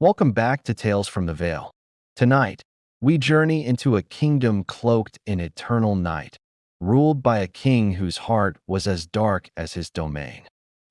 Welcome back to Tales from the Veil. Tonight, we journey into a kingdom cloaked in eternal night, ruled by a king whose heart was as dark as his domain.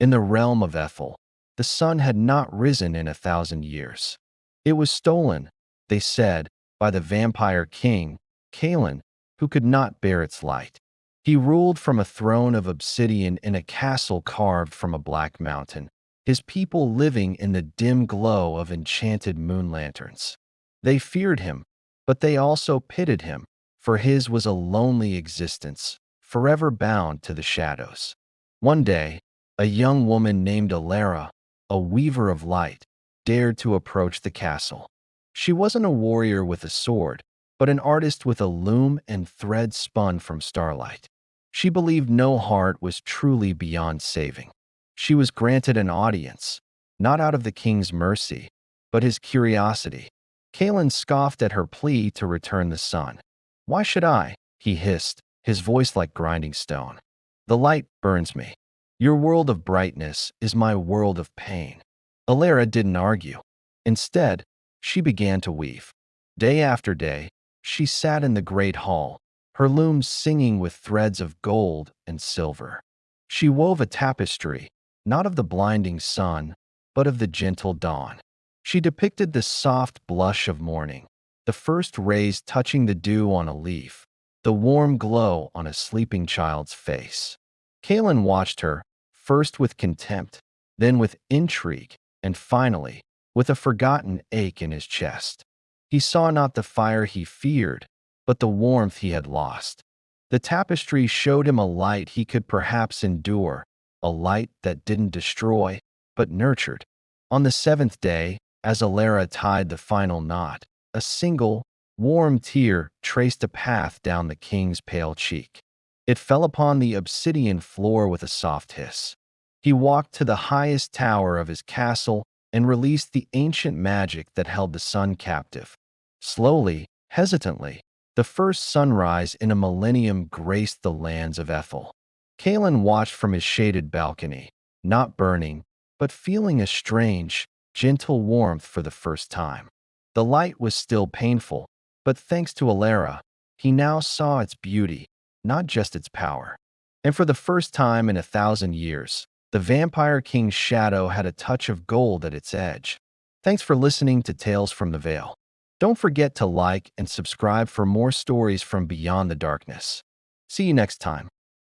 In the realm of Ethel, the sun had not risen in 1,000 years. It was stolen, they said, by the vampire king, Kalen, who could not bear its light. He ruled from a throne of obsidian in a castle carved from a black mountain, his people living in the dim glow of enchanted moon lanterns. They feared him, but they also pitied him, for his was a lonely existence, forever bound to the shadows. One day, a young woman named Alara, a weaver of light, dared to approach the castle. She wasn't a warrior with a sword, but an artist with a loom and thread spun from starlight. She believed no heart was truly beyond saving. She was granted an audience, not out of the king's mercy, but his curiosity. Kalen scoffed at her plea to return the sun. "Why should I?" he hissed, his voice like grinding stone. "The light burns me. Your world of brightness is my world of pain." Alara didn't argue. Instead, she began to weave. Day after day, she sat in the great hall, her loom singing with threads of gold and silver. She wove a tapestry, not of the blinding sun, but of the gentle dawn. She depicted the soft blush of morning, the first rays touching the dew on a leaf, the warm glow on a sleeping child's face. Kalen watched her, first with contempt, then with intrigue, and finally, with a forgotten ache in his chest. He saw not the fire he feared, but the warmth he had lost. The tapestry showed him a light he could perhaps endure, a light that didn't destroy, but nurtured. On the seventh day, as Alara tied the final knot, a single, warm tear traced a path down the king's pale cheek. It fell upon the obsidian floor with a soft hiss. He walked to the highest tower of his castle and released the ancient magic that held the sun captive. Slowly, hesitantly, the first sunrise in a millennium graced the lands of Ethel. Kalen watched from his shaded balcony, not burning, but feeling a strange, gentle warmth for the first time. The light was still painful, but thanks to Alara, he now saw its beauty, not just its power. And for the first time in 1,000 years, the Vampire King's shadow had a touch of gold at its edge. Thanks for listening to Tales from the Veil. Don't forget to like and subscribe for more stories from beyond the darkness. See you next time.